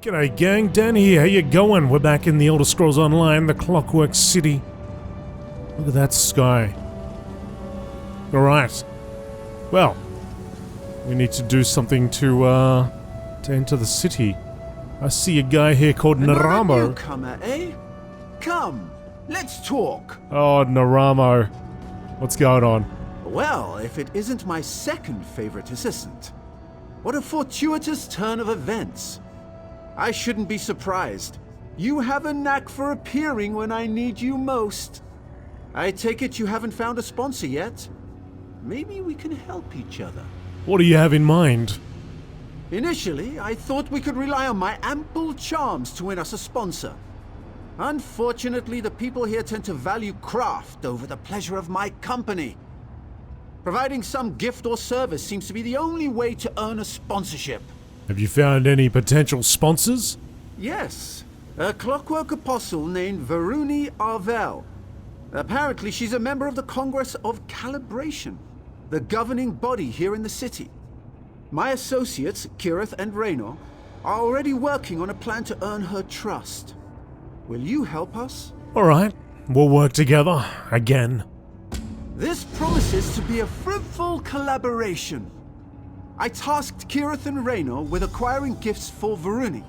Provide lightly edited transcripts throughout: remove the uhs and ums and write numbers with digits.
G'day gang, Dan here, how you going? We're back in the Elder Scrolls Online, the Clockwork City. Look at that sky. Alright. Well, we need to do something to enter the city. I see a guy here called Naramo. Another newcomer, eh? Come, let's talk. Oh, Naramo. What's going on? Well, if it isn't my second favorite assistant. What a fortuitous turn of events. I shouldn't be surprised. You have a knack for appearing when I need you most. I take it you haven't found a sponsor yet? Maybe we can help each other. What do you have in mind? Initially, I thought we could rely on my ample charms to win us a sponsor. Unfortunately, the people here tend to value craft over the pleasure of my company. Providing some gift or service seems to be the only way to earn a sponsorship. Have you found any potential sponsors? Yes, a clockwork apostle named Varuni Arvel. Apparently she's a member of the Congress of Calibration, the governing body here in the city. My associates, Kirith and Raynor, are already working on a plan to earn her trust. Will you help us? Alright, we'll work together, again. This promises to be a fruitful collaboration. I tasked Kirith and Raynor with acquiring gifts for Varuni,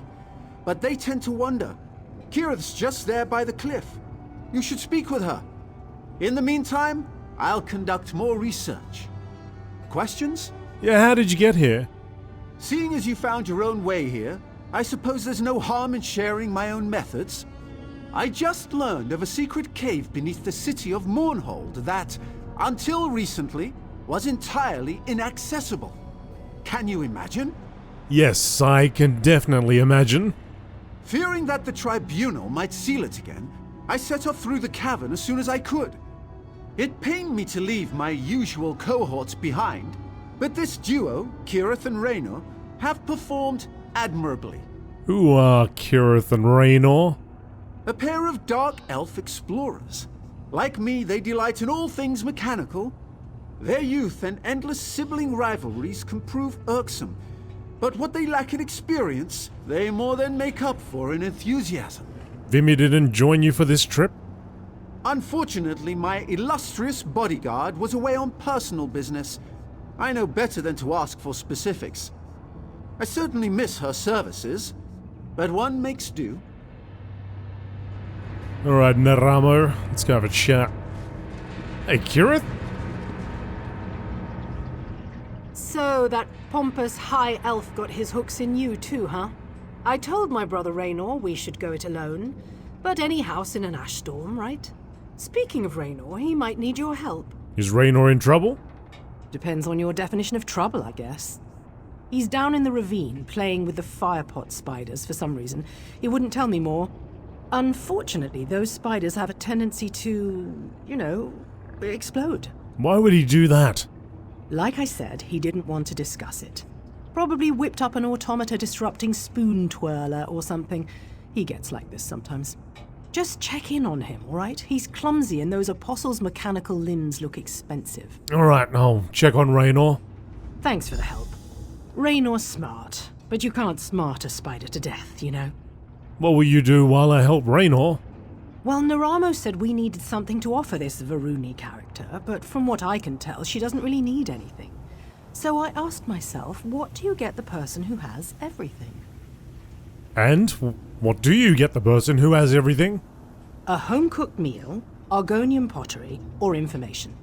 but they tend to wander. Kirith's just there by the cliff. You should speak with her. In the meantime, I'll conduct more research. Questions? Yeah, how did you get here? Seeing as you found your own way here, I suppose there's no harm in sharing my own methods. I just learned of a secret cave beneath the city of Mournhold that, until recently, was entirely inaccessible. Can you imagine? Yes, I can definitely imagine. Fearing that the tribunal might seal it again, I set off through the cavern as soon as I could. It pained me to leave my usual cohorts behind, but this duo, Kirith and Raynor, have performed admirably. Who are Kirith and Raynor? A pair of dark elf explorers. Like me, they delight in all things mechanical. Their youth and endless sibling rivalries can prove irksome, but what they lack in experience, they more than make up for in enthusiasm. Vimy didn't join you for this trip? Unfortunately, my illustrious bodyguard was away on personal business. I know better than to ask for specifics. I certainly miss her services, but one makes do. Alright, Naramo, let's go have a chat. Hey, Kirith? So that pompous high elf got his hooks in you too, huh? I told my brother Raynor we should go it alone, but any house in an ash storm, right? Speaking of Raynor, he might need your help. Is Raynor in trouble? Depends on your definition of trouble, I guess. He's down in the ravine, playing with the firepot spiders for some reason. He wouldn't tell me more. Unfortunately, those spiders have a tendency to, explode. Why would he do that? Like I said, he didn't want to discuss it. Probably whipped up an automata disrupting spoon twirler or something. He gets like this sometimes. Just check in on him, alright? He's clumsy and those apostles' mechanical limbs look expensive. Alright, I'll check on Raynor. Thanks for the help. Raynor's smart, but you can't smart a spider to death, you know? What will you do while I help Raynor? Well, Naramo said we needed something to offer this Varuni character, but from what I can tell, she doesn't really need anything. So I asked myself, what do you get the person who has everything? And what do you get the person who has everything? A home-cooked meal, Argonian pottery, or information.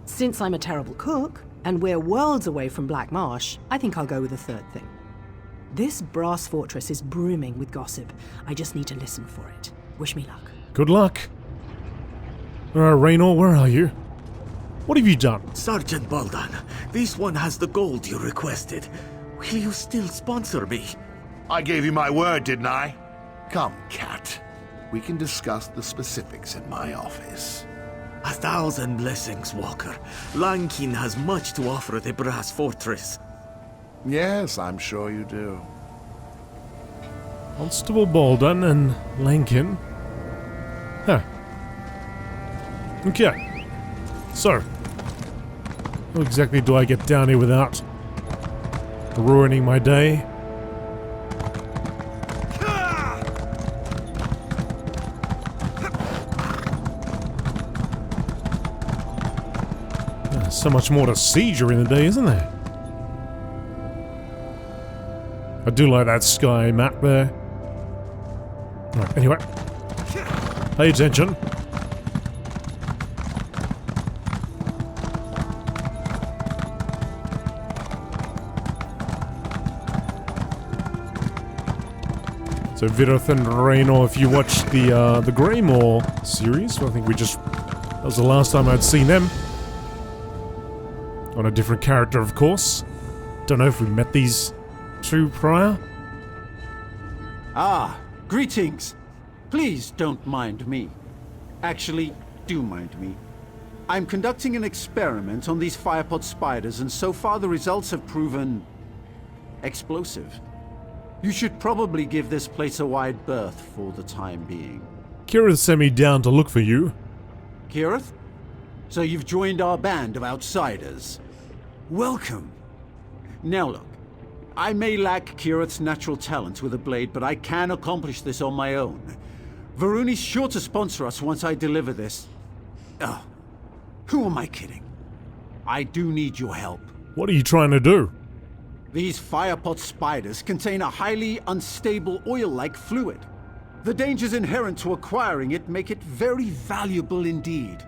Since I'm a terrible cook, and we're worlds away from Black Marsh, I think I'll go with the third thing. This brass fortress is brimming with gossip. I just need to listen for it. Wish me luck. Good luck. Raynor, where are you? What have you done? Sergeant Baldan, this one has the gold you requested. Will you still sponsor me? I gave you my word, didn't I? Come, Cat. We can discuss the specifics in my office. 1,000 blessings, Walker. Lankin has much to offer the brass fortress. Yes, I'm sure you do. Constable Baldan and Lankin. Huh. Okay. So, how exactly do I get down here without ruining my day? So much more to see during the day, isn't there? I do like that sky map there. Alright, anyway. Pay attention. So Virith and Raynor, if you watched the Greymoor series, I think that was the last time I'd seen them. On a different character, of course. Don't know if we met these two prior. Ah, greetings. Please don't mind me. Actually, do mind me. I'm conducting an experiment on these firepot spiders, and so far the results have proven explosive. You should probably give this place a wide berth for the time being. Kirith sent me down to look for you. Kirith? So you've joined our band of outsiders. Welcome. Now look, I may lack Kirith's natural talent with a blade, but I can accomplish this on my own. Varuni's sure to sponsor us once I deliver this. Oh, who am I kidding? I do need your help. What are you trying to do? These firepot spiders contain a highly unstable oil-like fluid. The dangers inherent to acquiring it make it very valuable indeed.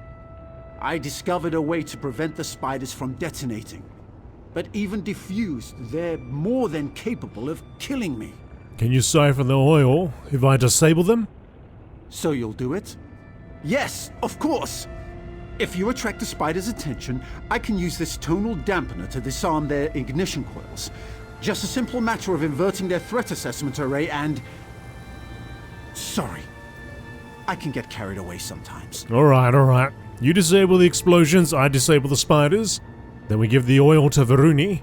I discovered a way to prevent the spiders from detonating. But even diffused, they're more than capable of killing me. Can you siphon the oil if I disable them? So you'll do it? Yes, of course! If you attract the spider's attention, I can use this tonal dampener to disarm their ignition coils. Just a simple matter of inverting their threat assessment array and... Sorry. I can get carried away sometimes. Alright, alright. You disable the explosions, I disable the spiders. Then we give the oil to Varuni.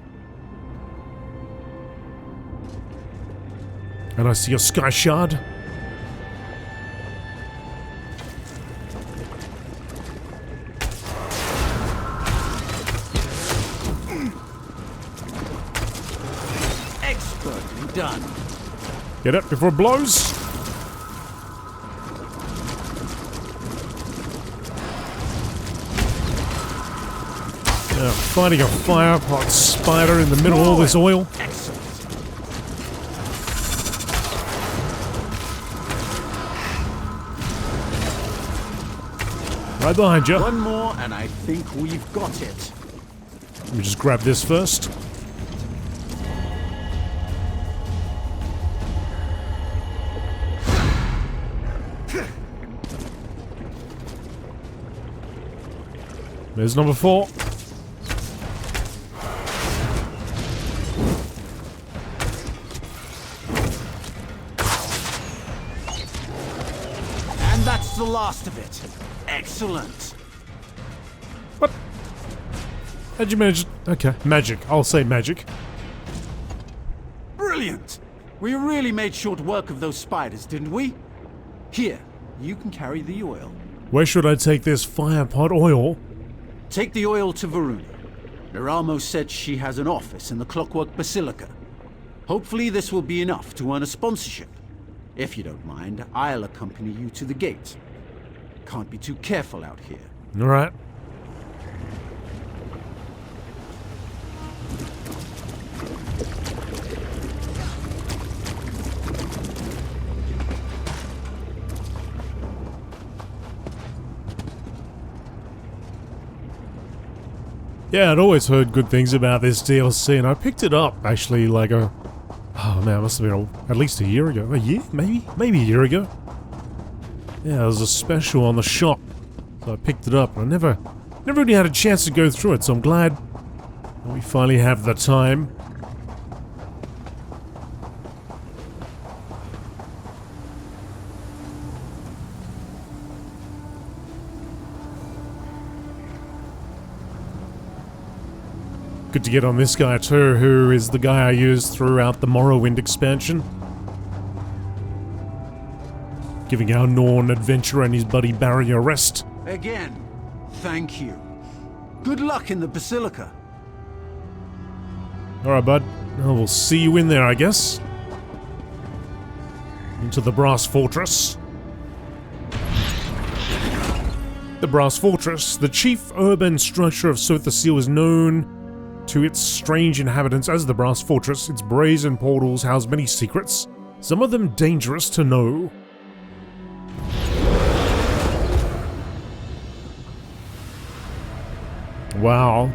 And I see a sky shard. Expertly done. Get it before it blows. Fighting a firepot spider in the middle of all this oil. Excellent. Right behind you. One more and I think we've got it. Let me just grab this first. There's number 4. And that's the last of it. Excellent. What? How'd you manage? Okay, magic. I'll say magic. Brilliant! We really made short work of those spiders, didn't we? Here, you can carry the oil. Where should I take this firepot oil? Take the oil to Varuni. Miramo said she has an office in the Clockwork Basilica. Hopefully this will be enough to earn a sponsorship. If you don't mind, I'll accompany you to the gate. Can't be too careful out here. Alright. Yeah, I'd always heard good things about this DLC, and I picked it up, actually, like oh man, it must have been at least a year ago. A year? Maybe a year ago. Yeah, there was a special on the shop, so I picked it up. I never really had a chance to go through it, so I'm glad that we finally have the time. Good to get on this guy too, who is the guy I used throughout the Morrowind expansion. Giving our Nirn adventurer and his buddy Barry a rest. Again, thank you. Good luck in the Basilica. Alright, bud. Well, we'll see you in there, I guess. Into the Brass Fortress. The Brass Fortress. The chief urban structure of Sotha Sil is known to its strange inhabitants as the Brass Fortress. Its brazen portals house many secrets, some of them dangerous to know. Wow.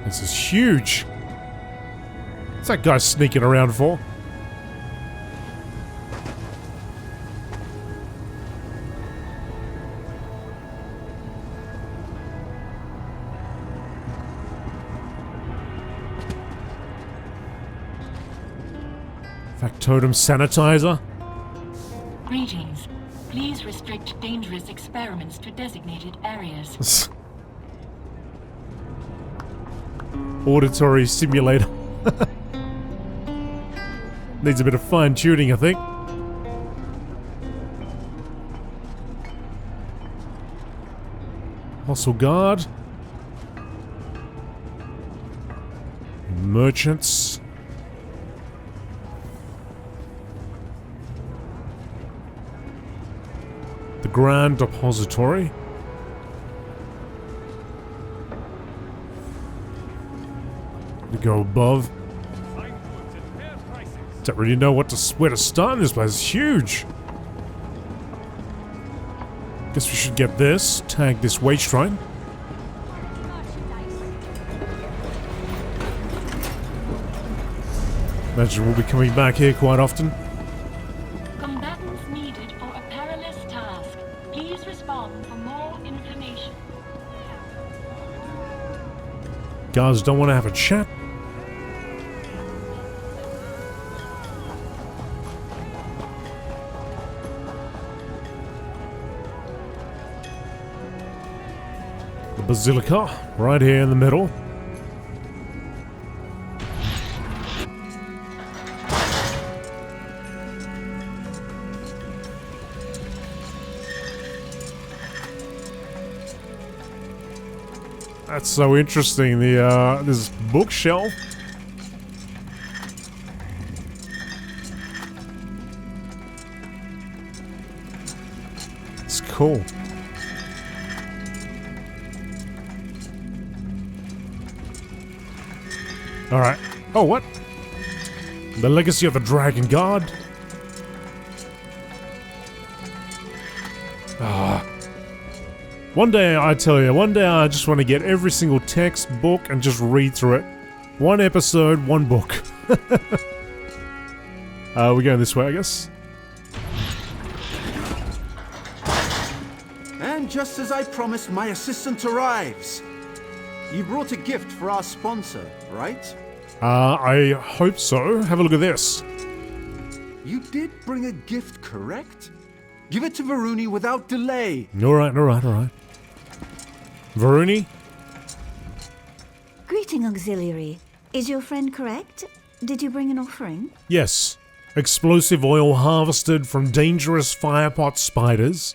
This is huge. What's that guy sneaking around for? Factotum sanitizer. Greetings. Please restrict dangerous experiments to designated areas. Auditory simulator. Needs a bit of fine-tuning, I think. Hostile guard. Merchants. The Grand Depository. We go above. Don't really know where to start in this place. It's huge. Guess we should get this. Tag this wage shrine. Imagine we'll be coming back here quite often. Combatants needed for a perilous task. Please respond for more information. Guards don't want to have a chat. The Basilica, right here in the middle. That's so interesting, this bookshelf. It's cool. Alright. Oh, what? The Legacy of the Dragon God? One day, I tell you, one day I just want to get every single textbook and just read through it. One episode, one book. We're going this way, I guess. And just as I promised, my assistant arrives. You brought a gift for our sponsor, right? I hope so. Have a look at this. You did bring a gift, correct? Give it to Varuni without delay. Alright, alright, alright. Varuni? Greeting, Auxiliary. Is your friend correct? Did you bring an offering? Yes. Explosive oil harvested from dangerous firepot spiders.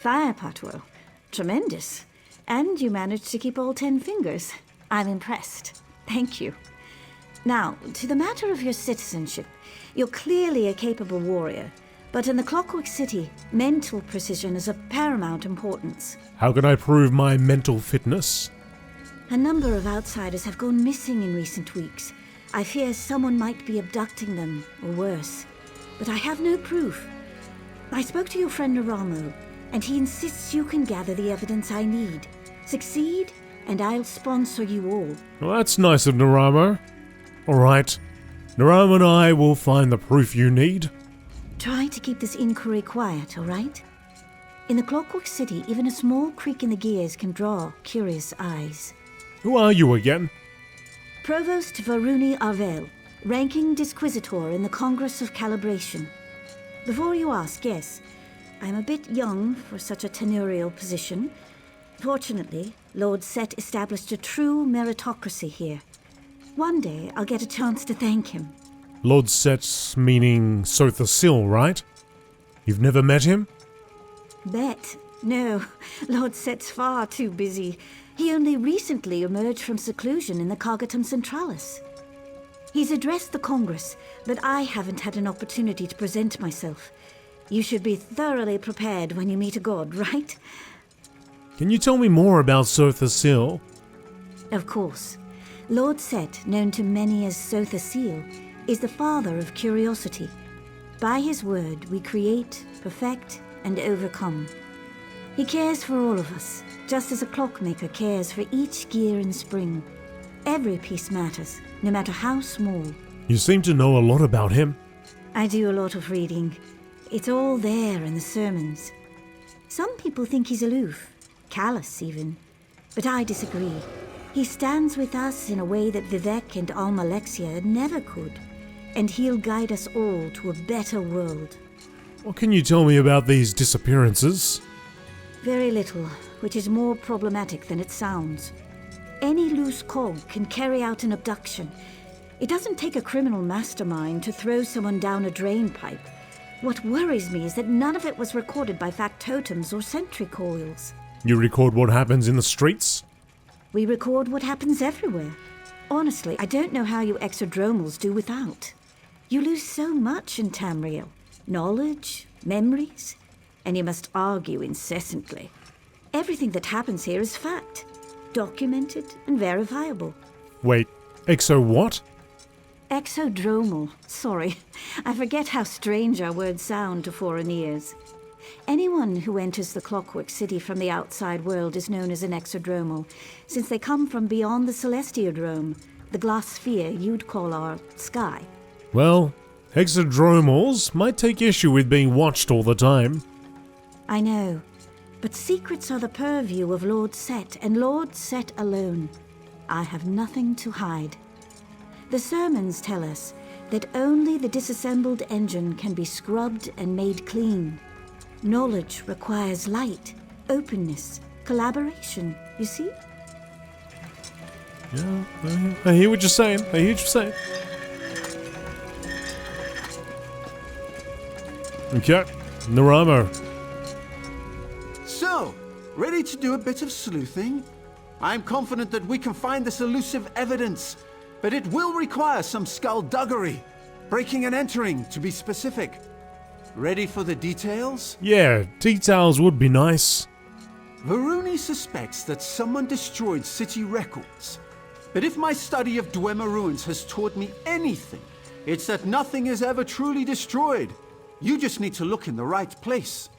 Firepot oil. Tremendous. And you managed to keep all 10 fingers. I'm impressed. Thank you. Now, to the matter of your citizenship. You're clearly a capable warrior. But in the Clockwork City, mental precision is of paramount importance. How can I prove my mental fitness? A number of outsiders have gone missing in recent weeks. I fear someone might be abducting them, or worse. But I have no proof. I spoke to your friend Naramo, and he insists you can gather the evidence I need. Succeed, and I'll sponsor you all. Well, that's nice of Naramo. Alright. Naramo and I will find the proof you need. Try to keep this inquiry quiet, all right? In the Clockwork City, even a small creak in the gears can draw curious eyes. Who are you again? Provost Varuni Arvel, ranking Disquisitor in the Congress of Calibration. Before you ask, yes, I'm a bit young for such a tenurial position. Fortunately, Lord Set established a true meritocracy here. One day, I'll get a chance to thank him. Lord Set meaning Sotha Sil, right? You've never met him? Bet. No, Lord Set's far too busy. He only recently emerged from seclusion in the Cognitum Centralis. He's addressed the Congress, but I haven't had an opportunity to present myself. You should be thoroughly prepared when you meet a god, right? Can you tell me more about Sotha Sil? Of course. Lord Set, known to many as Sotha Sil, is the father of curiosity. By his word, we create, perfect, and overcome. He cares for all of us, just as a clockmaker cares for each gear in spring. Every piece matters, no matter how small. You seem to know a lot about him. I do a lot of reading. It's all there in the sermons. Some people think he's aloof, callous even, but I disagree. He stands with us in a way that Vivek and Almalexia never could, and he'll guide us all to a better world. What can you tell me about these disappearances? Very little, which is more problematic than it sounds. Any loose cog can carry out an abduction. It doesn't take a criminal mastermind to throw someone down a drain pipe. What worries me is that none of it was recorded by factotums or sentry coils. You record what happens in the streets? We record what happens everywhere. Honestly, I don't know how you exodromals do without. You lose so much in Tamriel. Knowledge, memories, and you must argue incessantly. Everything that happens here is fact, documented and verifiable. Wait, exo what? Exodromal. Sorry, I forget how strange our words sound to foreign ears. Anyone who enters the Clockwork City from the outside world is known as an exodromal, since they come from beyond the Celestiodrome, the glass sphere you'd call our sky. Well, exodromals might take issue with being watched all the time. I know, but secrets are the purview of Lord Set, and Lord Set alone. I have nothing to hide. The sermons tell us that only the disassembled engine can be scrubbed and made clean. Knowledge requires light, openness, collaboration, you see? Yeah, I hear what you're saying. Okay, Naramo. So, ready to do a bit of sleuthing? I'm confident that we can find this elusive evidence, but it will require some skullduggery. Breaking and entering, to be specific. Ready for the details? Yeah, details would be nice. Varuni suspects that someone destroyed city records. But if my study of Dwemer ruins has taught me anything, it's that nothing is ever truly destroyed. You just need to look in the right place.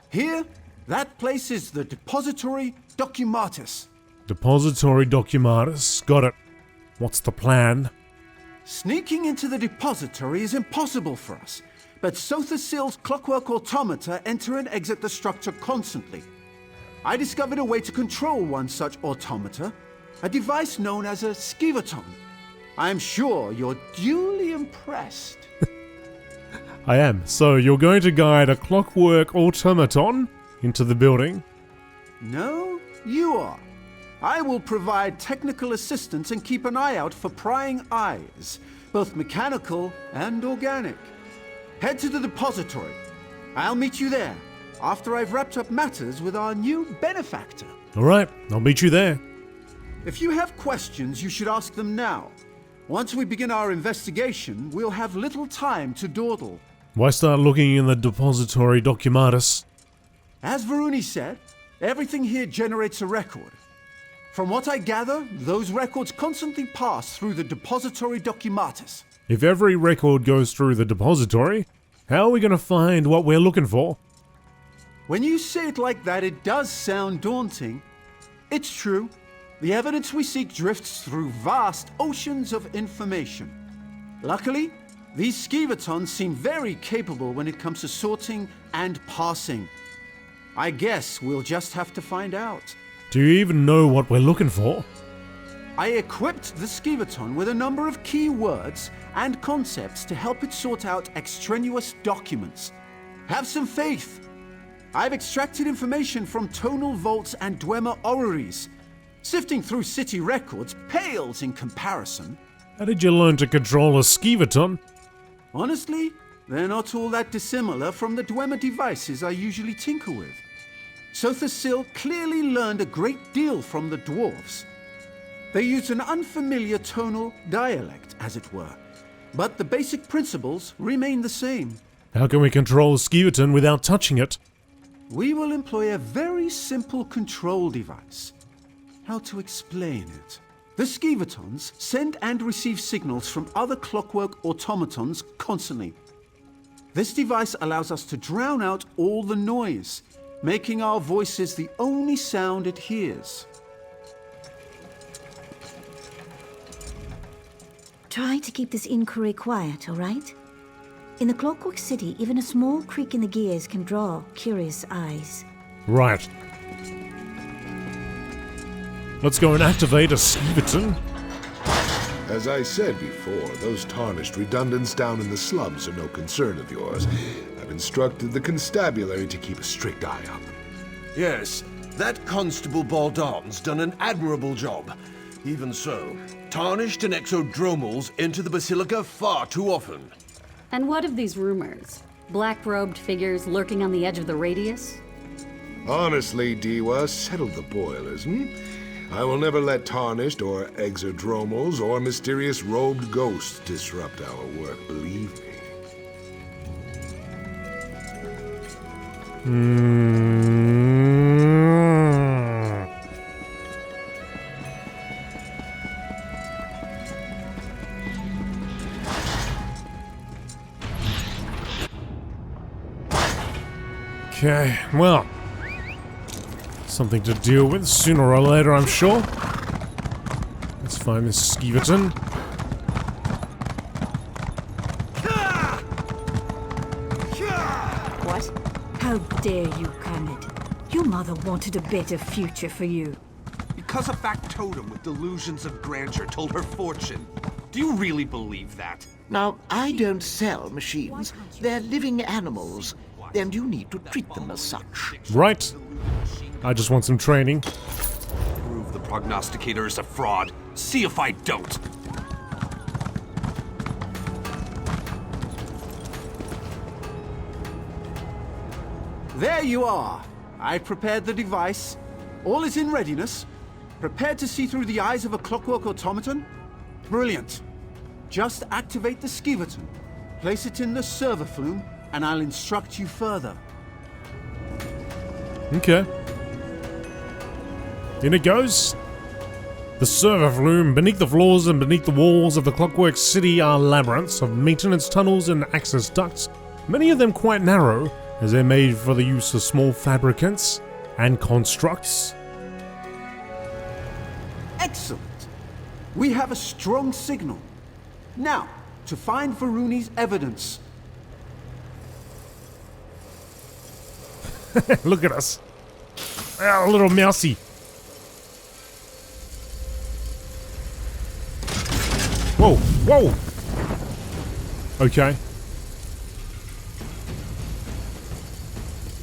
Here, that place is the Depository Documatus. Depository Documatus, got it. What's the plan? Sneaking into the depository is impossible for us, but Sotha Sil's clockwork automata enter and exit the structure constantly. I discovered a way to control one such automata, a device known as a skivaton. I am sure you're duly impressed. I am. So you're going to guide a clockwork automaton into the building? No, you are. I will provide technical assistance and keep an eye out for prying eyes, both mechanical and organic. Head to the depository. I'll meet you there, after I've wrapped up matters with our new benefactor. Alright, I'll meet you there. If you have questions, you should ask them now. Once we begin our investigation, we'll have little time to dawdle. Why start looking in the Depository Documatus? As Varuni said, everything here generates a record. From what I gather, those records constantly pass through the Depository Documatus. If every record goes through the depository, how are we going to find what we're looking for? When you say it like that, it does sound daunting. It's true. The evidence we seek drifts through vast oceans of information. Luckily, these skivatons seem very capable when it comes to sorting and parsing. I guess we'll just have to find out. Do you even know what we're looking for? I equipped the skivaton with a number of key words and concepts to help it sort out extraneous documents. Have some faith. I've extracted information from tonal vaults and Dwemer orreries. Sifting through city records pales in comparison. How did you learn to control a skivaton? Honestly, they're not all that dissimilar from the Dwemer devices I usually tinker with. Sotha Sil clearly learned a great deal from the dwarves. They use an unfamiliar tonal dialect, as it were, but the basic principles remain the same. How can we control Skeeverton without touching it? We will employ a very simple control device. How to explain it? The Skeevertons send and receive signals from other clockwork automatons constantly. This device allows us to drown out all the noise, making our voices the only sound it hears. Try to keep this inquiry quiet, all right? In the Clockwork City, even a small creak in the gears can draw curious eyes. Right. Let's go and activate a Skeeverton. As I said before, those tarnished redundants down in the slums are no concern of yours. I've instructed the constabulary to keep a strict eye on them. Yes, that Constable Baldon's done an admirable job. Even so, tarnished and exodromals enter the Basilica far too often. And what of these rumors? Black-robed figures lurking on the edge of the radius? Honestly, Diwa, settle the boilers, I will never let tarnished or exodromals or mysterious robed ghosts disrupt our work, believe me. Okay, well, something to deal with sooner or later, I'm sure. Let's find this Skeeverton. What? How dare you, Kermit? Your mother wanted a better future for you. Because a factotum with delusions of grandeur told her fortune. Do you really believe that? Now, I don't sell machines. They're living animals, and you need to treat them as such. Right. I just want some training. Prove the prognosticator is a fraud. See if I don't. There you are. I prepared the device. All is in readiness. Prepared to see through the eyes of a clockwork automaton? Brilliant. Just activate the Skeeverton. Place it in the server flume, and I'll instruct you further. Okay. In it goes. The server flume. Beneath the floors and beneath the walls of the Clockwork City are labyrinths of maintenance tunnels and access ducts, many of them quite narrow, as they're made for the use of small fabricants and constructs. Excellent. We have a strong signal. Now, to find Varuni's evidence. Look at us. A little mousy. Whoa, whoa. Okay.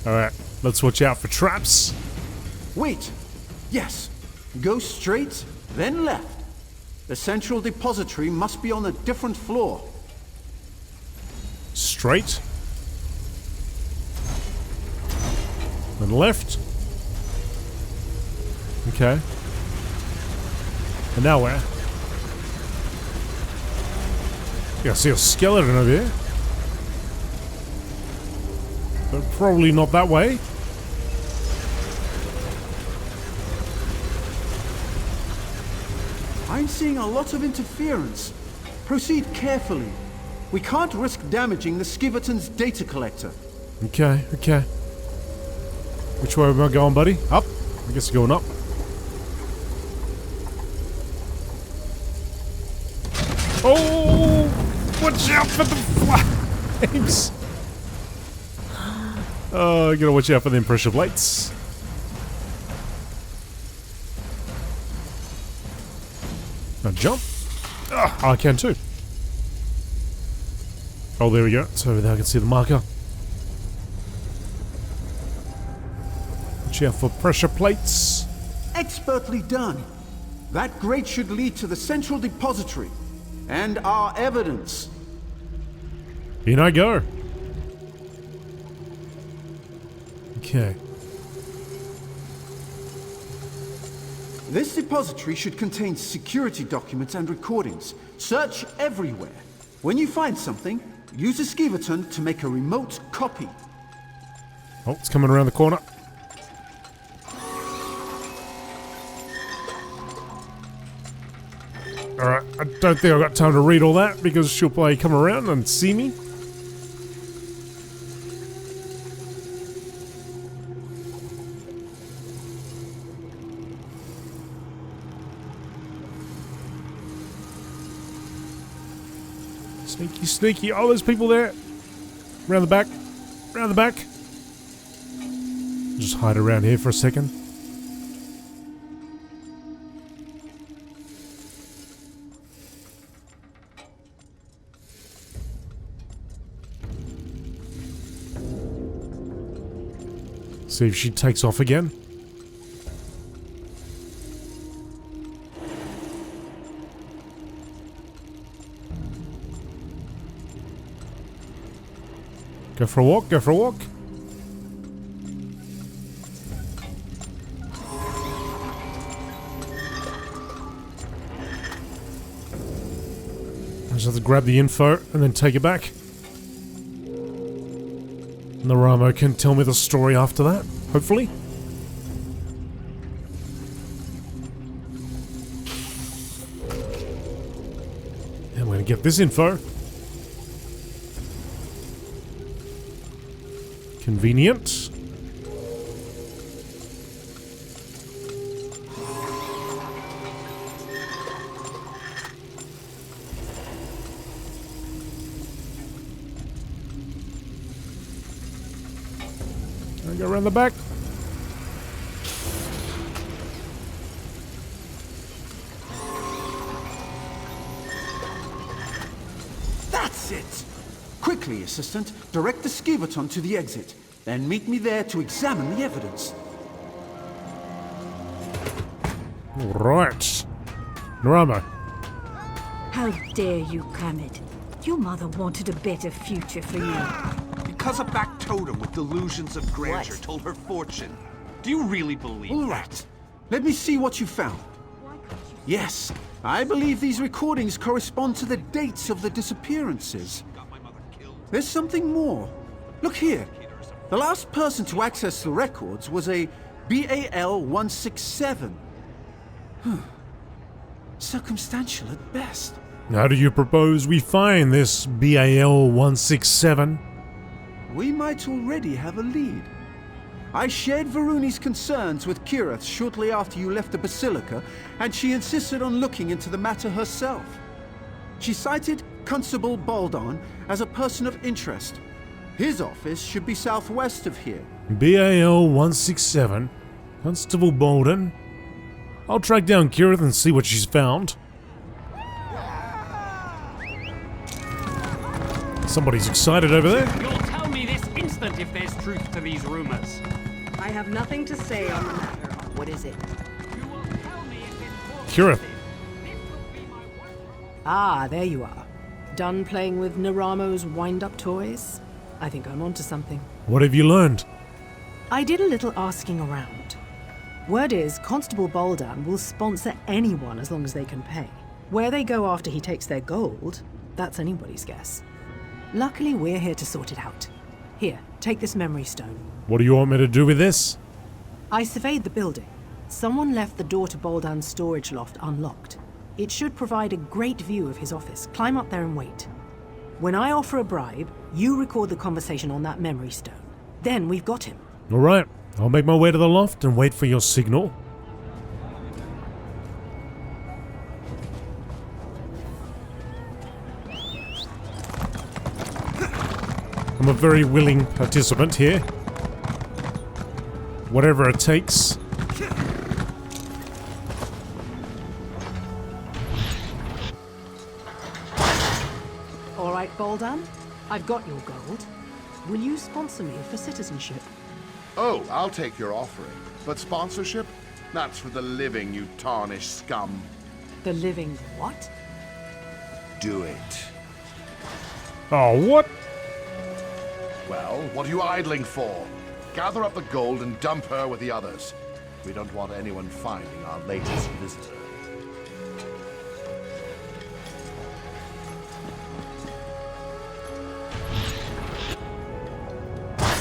Alright, let's watch out for traps. Wait. Yes. Go straight, then left. The central depository must be on a different floor. Straight. Then left. Okay. And now where? Yeah, I see a skeleton over here. But probably not that way. I'm seeing a lot of interference. Proceed carefully. We can't risk damaging the Skeeverton's data collector. Okay, okay. Which way am I going, buddy? Up? I guess going up. Oh! Watch out for the flames! Oh, you gotta watch out for them pressure plates. Now jump. Oh, I can too. Oh, there we go. So over there I can see the marker. Watch out for pressure plates. Expertly done. That grate should lead to the central depository. And our evidence. In I go. Okay. This depository should contain security documents and recordings. Search everywhere. When you find something, use a skivaton to make a remote copy. Oh, it's coming around the corner. Alright, I don't think I've got time to read all that because she'll probably come around and see me. Sneaky, sneaky. Oh, there's people there. Around the back. Around the back. Just hide around here for a second. See if she takes off again. Go for a walk, go for a walk. I just have to grab the info and then take it back. Naramo can tell me the story after that, hopefully. And we're gonna get this info. Convenient. I go around the back. That's it! Quickly, assistant, direct the skivaton to the exit. Then meet me there to examine the evidence. Right. Naramo. How dare you, Kermit? Your mother wanted a better future for you. Because a factotum with delusions of grandeur told her fortune. Do you really believe All right. Let me see what you found. Yes, I believe these recordings correspond to the dates of the disappearances. There's something more. Look here. The last person to access the records was a BAL-167. Circumstantial at best. How do you propose we find this BAL-167? We might already have a lead. I shared Varuni's concerns with Kirith shortly after you left the Basilica, and she insisted on looking into the matter herself. She cited Constable Baldan as a person of interest. His office should be southwest of here. BAL-167. Constable Bolden. I'll track down Kirith and see what she's found. Somebody's excited over there. You'll tell me this instant if there's truth to these rumors. I have nothing to say on the matter. What is it? Kirith. Ah, there you are. Done playing with Naramo's wind-up toys? I think I'm onto something. What have you learned? I did a little asking around. Word is, Constable Baldan will sponsor anyone as long as they can pay. Where they go after he takes their gold, that's anybody's guess. Luckily, we're here to sort it out. Here, take this memory stone. What do you want me to do with this? I surveyed the building. Someone left the door to Baldan's storage loft unlocked. It should provide a great view of his office. Climb up there and wait. When I offer a bribe, you record the conversation on that memory stone. Then we've got him. All right, I'll make my way to the loft and wait for your signal. I'm a very willing participant here. Whatever it takes. All right, Baldan. I've got your gold. Will you sponsor me for citizenship? Oh, I'll take your offering. But sponsorship? That's for the living, you tarnished scum. The living what? Do it. Oh, what? Well, what are you idling for? Gather up the gold and dump her with the others. We don't want anyone finding our latest visitor.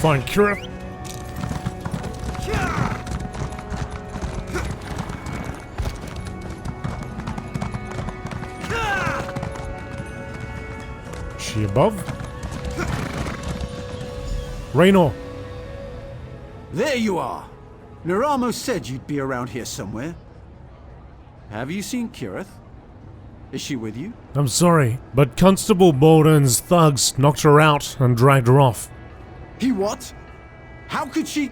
Find Kirith. She above? Raynor. There you are! Naramo said you'd be around here somewhere. Have you seen Kirith? Is she with you? I'm sorry, but Constable Bolden's thugs knocked her out and dragged her off. He what? How could she?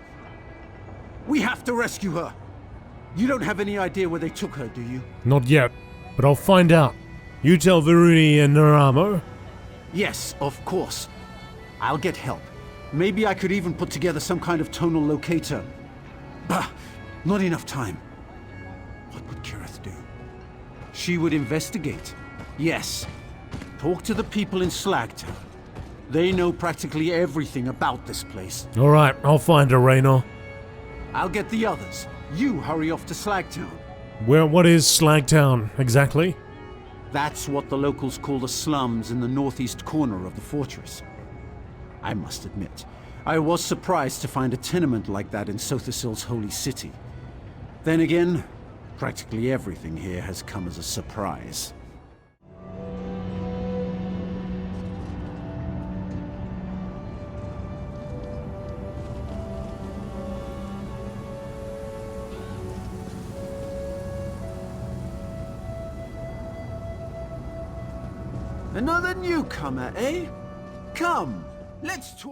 We have to rescue her. You don't have any idea where they took her, do you? Not yet, but I'll find out. You tell Viruni and Naramo. Yes, of course. I'll get help. Maybe I could even put together some kind of tonal locator. Bah, not enough time. What would Kirith do? She would investigate. Yes. Talk to the people in Slagtown. They know practically everything about this place. Alright, I'll find her, Raynor. I'll get the others. You hurry off to Slagtown. What is Slagtown, exactly? That's what the locals call the slums in the northeast corner of the fortress. I must admit, I was surprised to find a tenement like that in Sotha Sil's holy city. Then again, practically everything here has come as a surprise. Another newcomer, eh? Come, let's talk.